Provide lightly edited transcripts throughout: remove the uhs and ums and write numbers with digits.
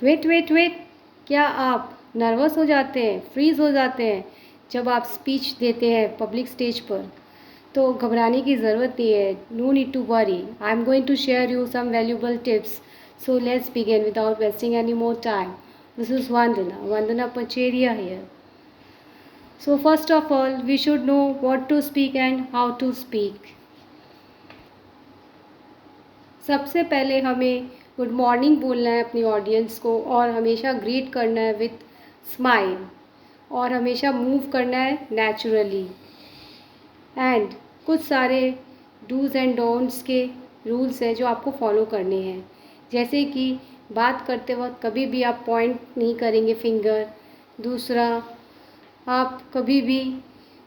Wait wait wait, क्या आप nervous हो जाते हैं, फ्रीज़ हो जाते हैं जब आप स्पीच देते हैं पब्लिक स्टेज पर? तो घबराने की ज़रूरत नहीं है. No need to worry. I am going to share you some valuable tips. So let's begin without wasting any more time. This is Vandana Pacheria here. So first of all, we should know what to speak and how to speak. सबसे पहले हमें good morning बोलना है अपनी audience को, और हमेशा greet करना है विथ स्माइल, और हमेशा मूव करना है नेचुरली. एंड कुछ सारे डूज़ एंड डोंट्स के रूल्स हैं जो आपको फॉलो करने हैं. जैसे कि बात करते वक्त कभी भी आप पॉइंट नहीं करेंगे फिंगर. दूसरा, आप कभी भी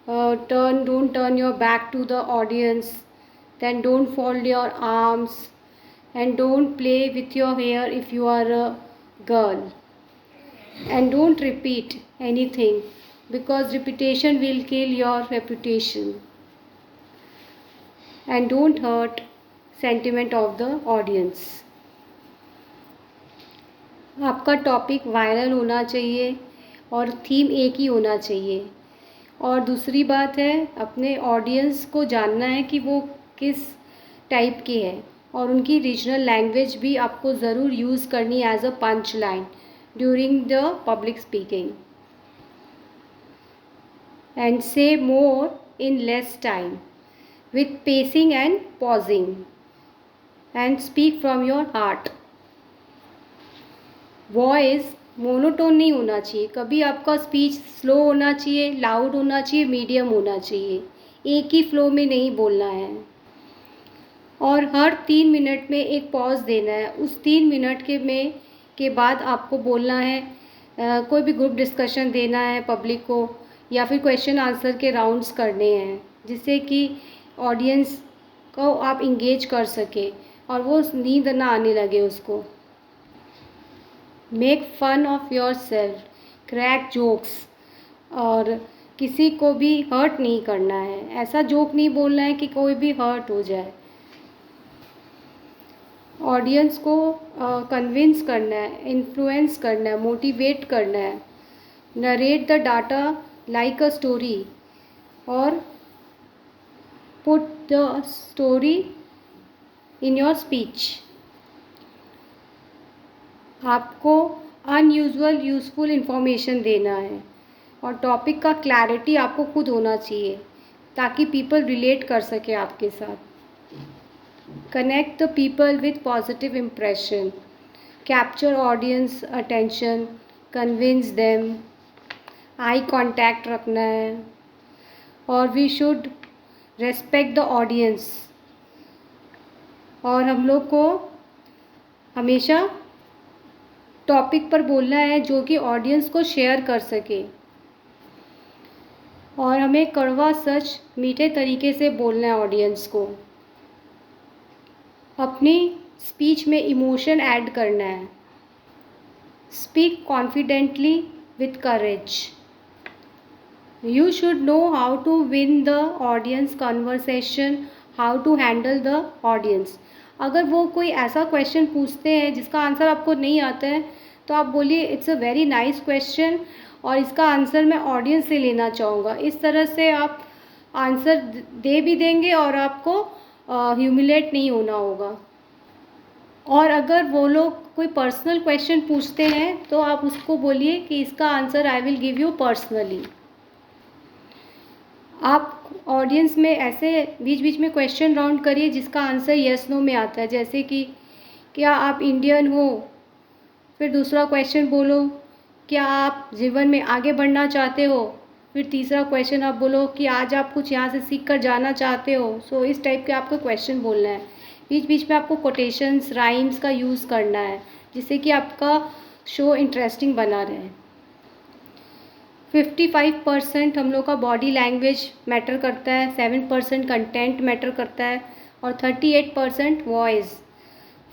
don't turn your back to the audience. Then don't fold your arms and don't play with your hair if you are a girl, and don't repeat anything because repetition will kill your reputation, and don't hurt sentiment of the audience. आपका topic viral होना चाहिए और theme एक ही होना चाहिए. और दूसरी बात है, अपने ऑडियंस को जानना है कि वो किस टाइप की है, और उनकी रीजनल लैंग्वेज भी आपको ज़रूर यूज़ करनी as a punch line during the public speaking. And say more in less time with pacing and pausing, and speak from your heart. Voice monotone नहीं होना चाहिए. कभी आपका स्पीच स्लो होना चाहिए, लाउड होना चाहिए, मीडियम होना चाहिए. एक ही फ्लो में नहीं बोलना है. और हर 3 मिनट में एक पॉज देना है. उस 3 मिनट के बाद आपको बोलना है. कोई भी ग्रुप डिस्कशन देना है पब्लिक को, या फिर क्वेश्चन आंसर के राउंड्स करने हैं, जिससे कि ऑडियंस को आप इंगेज कर सके और वो नींद ना आने लगे उसको. Make fun of yourself, crack jokes, और किसी को भी हर्ट नहीं करना है. ऐसा जोक नहीं बोलना है कि कोई भी हर्ट हो जाए. ऑडियंस को कन्विंस करना है, इन्फ्लुएंस करना है, मोटिवेट करना है. Narrate the data like a story, और put the story in your speech. आपको अनयूजुअल यूज़फुल इंफॉर्मेशन देना है, और टॉपिक का क्लैरिटी आपको खुद होना चाहिए ताकि पीपल रिलेट कर सके आपके साथ. Connect the people with positive impression. Capture audience attention. Convince them. Eye contact रखना है. और we should respect the audience. और हम लोग को हमेशा टॉपिक पर बोलना है जो कि ऑडियंस को शेयर कर सके. और हमें कड़वा सच मीठे तरीके से बोलना है ऑडियंस को. अपनी स्पीच में इमोशन ऐड करना है. Speak confidently with courage. You should know how to win the audience conversation, how to handle the audience. अगर वो कोई ऐसा क्वेश्चन पूछते हैं जिसका आंसर आपको नहीं आता है, तो आप बोलिए it's a very nice question, और इसका आंसर मैं ऑडियंस से लेना चाहूँगा. इस तरह से आप आंसर दे भी देंगे और आपको ह्यूमिलेट नहीं होना होगा. और अगर वो लोग कोई पर्सनल क्वेश्चन पूछते हैं तो आप उसको बोलिए कि इसका answer I will give you personally. आप ऑडियंस में ऐसे बीच बीच में क्वेश्चन राउंड करिए जिसका आंसर येस नो में आता है. जैसे कि क्या आप इंडियन हो? फिर दूसरा क्वेश्चन बोलो, क्या आप जीवन में आगे बढ़ना चाहते हो? फिर तीसरा क्वेश्चन आप बोलो कि आज आप कुछ यहाँ से सीख कर जाना चाहते हो. सो इस टाइप के आपको क्वेश्चन बोलना है. बीच बीच में आपको कोटेशंस, राइम्स का यूज़ करना है, जिससे कि आपका शो इंटरेस्टिंग बना रहे. 55% हम लोग का बॉडी लैंग्वेज मैटर करता है, 7% कंटेंट मैटर करता है, और 38% वॉइस,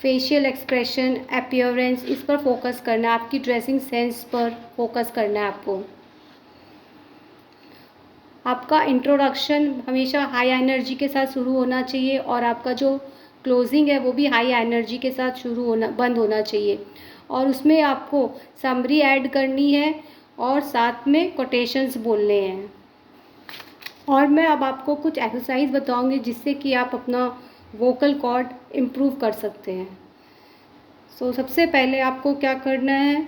फेशियल एक्सप्रेशन, अपीयरेंस, इस पर फोकस करना है. आपकी ड्रेसिंग सेंस पर फोकस करना है आपको. आपका इंट्रोडक्शन हमेशा हाई एनर्जी के साथ शुरू होना चाहिए, और आपका जो क्लोजिंग है वो भी हाई एनर्जी के साथ बंद होना चाहिए. और उसमें आपको समरी ऐड करनी है और साथ में कोटेशंस बोलने हैं। और मैं अब आपको कुछ एक्सरसाइज बताऊंगी जिससे कि आप अपना वोकल कॉर्ड इम्प्रूव कर सकते हैं। सबसे पहले आपको क्या करना है,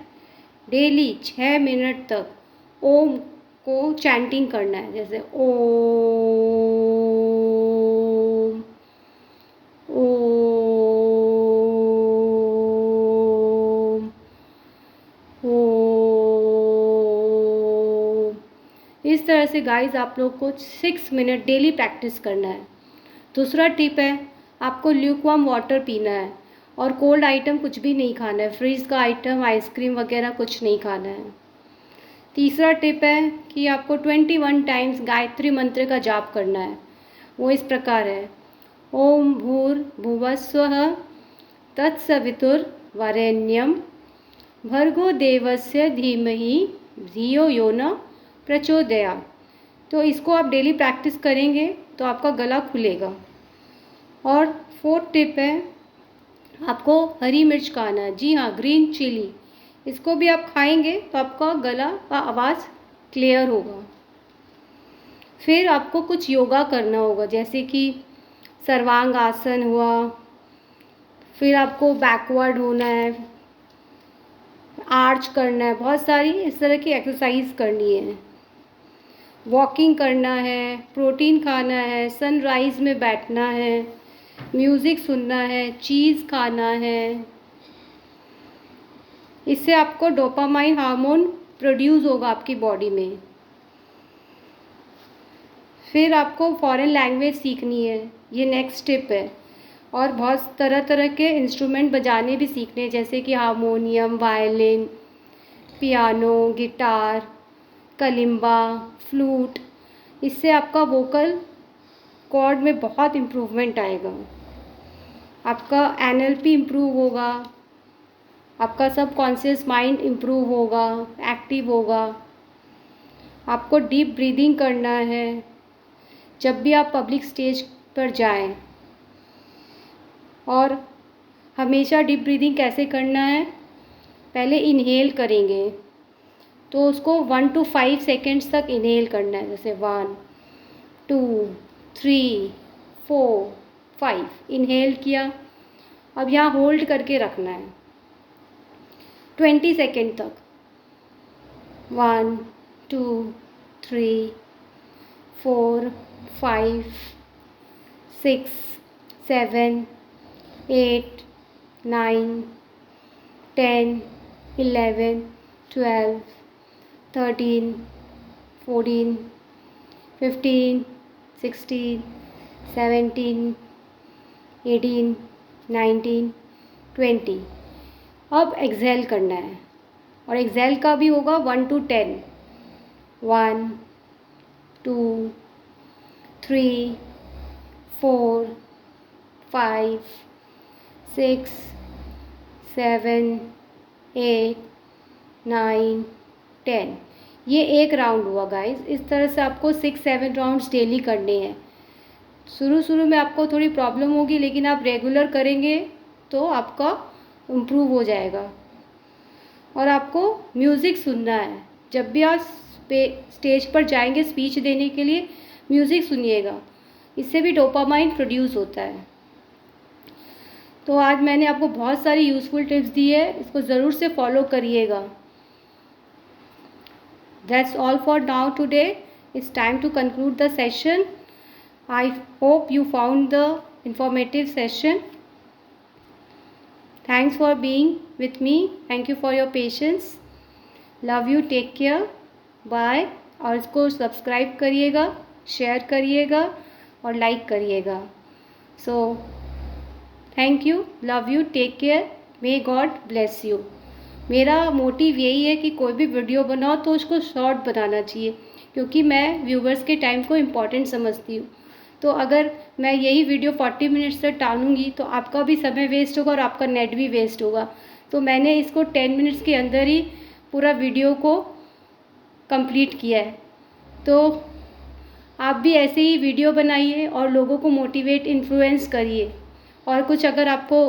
डेली 6 मिनट तक ओम को चैंटिंग करना है, जैसे ओम ओम ओम। इस तरह से गाइस आप लोग को 6 मिनट डेली प्रैक्टिस करना है। दूसरा टिप है, आपको ल्यूकवार्म वाटर पीना है और कोल्ड आइटम कुछ भी नहीं खाना है, फ्रीज का आइटम, आइसक्रीम वगैरह कुछ नहीं खाना है। तीसरा टिप है कि आपको 21 टाइम्स गायत्री मंत्र का जाप करना है। वो इस प्रकार है, ओम भूर्भुवस्वः तत्सवितुर्वरेण्यं भर्गो देवस्य धीमहि धियो यो न प्रचोदयात्। तो इसको आप डेली प्रैक्टिस करेंगे तो आपका गला खुलेगा। और फोर्थ टिप है, आपको हरी मिर्च खाना है। जी हाँ, ग्रीन चिली, इसको भी आप खाएंगे तो आपका गला का आवाज़ क्लियर होगा। फिर आपको कुछ योगा करना होगा, जैसे कि सर्वांग आसन हुआ, फिर आपको बैकवर्ड होना है, आर्च करना है, बहुत सारी इस तरह की एक्सरसाइज करनी है। वॉकिंग करना है, प्रोटीन खाना है, सनराइज़ में बैठना है, म्यूज़िक सुनना है, चीज़ खाना है। इससे आपको डोपामाइन हार्मोन प्रोड्यूस होगा आपकी बॉडी में। फिर आपको फॉरेन लैंग्वेज सीखनी है, ये नेक्स्ट स्टेप है। और बहुत तरह तरह के इंस्ट्रूमेंट बजाने भी सीखने हैं, जैसे कि harmonium, violin, piano, guitar, kalimba, flute. इससे आपका वोकल कॉर्ड में बहुत इम्प्रूवमेंट आएगा। आपका एनएलपी इम्प्रूव होगा, आपका सबकॉन्शियस माइंड इम्प्रूव होगा, एक्टिव होगा। आपको डीप ब्रीदिंग करना है जब भी आप पब्लिक स्टेज पर जाएं। और हमेशा डीप ब्रीदिंग कैसे करना है, पहले इनहेल करेंगे तो उसको 1 to 5 सेकेंड्स तक इनहेल करना है, जैसे 1 2 3 4 5 इनहेल किया। अब यहाँ होल्ड करके रखना है 20 सेकेंड तक। 1 2 3 4 5 6 7 8 9 10 11 12 13 14 15 16 17 18 19 20। अब एक्सहेल करना है और एक्सहेल का भी होगा 1 to 10। 1 2 3 4 5 6 7 8 9 10। ये एक राउंड हुआ गाइस। इस तरह से आपको 6-7 राउंड्स डेली करने हैं। शुरू में आपको थोड़ी प्रॉब्लम होगी, लेकिन आप रेगुलर करेंगे तो आपका इम्प्रूव हो जाएगा। और आपको म्यूज़िक सुनना है, जब भी आप स्टेज पर जाएंगे स्पीच देने के लिए म्यूज़िक सुनिएगा, इससे भी डोपामाइन प्रोड्यूस होता है। तो आज मैंने आपको बहुत सारी यूज़फुल टिप्स दी है, इसको ज़रूर से फॉलो करिएगा। That's all for now today. It's time to conclude the session. I hope you found the informative session. Thanks for being with me. Thank you for your patience. Love you. Take care. Bye. और इसको subscribe करिएगा, share करिएगा और like करिएगा। So thank you. Love you. Take care. May God bless you. मेरा motive यही है कि कोई भी वीडियो बनाओ तो उसको शॉर्ट बनाना चाहिए, क्योंकि मैं व्यूवर्स के टाइम को इम्पॉर्टेंट समझती हूँ। तो अगर मैं यही वीडियो 40 मिनट्स तक टालूँगी तो आपका भी समय वेस्ट होगा और आपका नेट भी वेस्ट होगा। तो मैंने इसको 10 मिनट्स के अंदर ही पूरा वीडियो को कंप्लीट किया है। तो आप भी ऐसे ही वीडियो बनाइए और लोगों को मोटिवेट, इन्फ्लुएंस करिए। और कुछ अगर आपको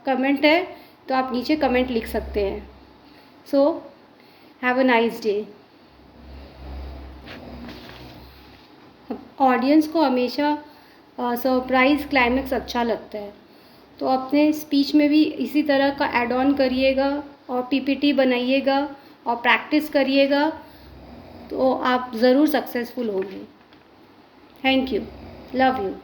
कमेंट है तो आप नीचे कमेंट लिख सकते हैं। So have a nice day. Audience को हमेशा सरप्राइज़ क्लाइमेक्स अच्छा लगता है, तो अपने स्पीच में भी इसी तरह का ऐड ऑन करिएगा और पीपीटी बनाइएगा और प्रैक्टिस करिएगा, तो आप ज़रूर सक्सेसफुल होंगे। Thank you. Love you.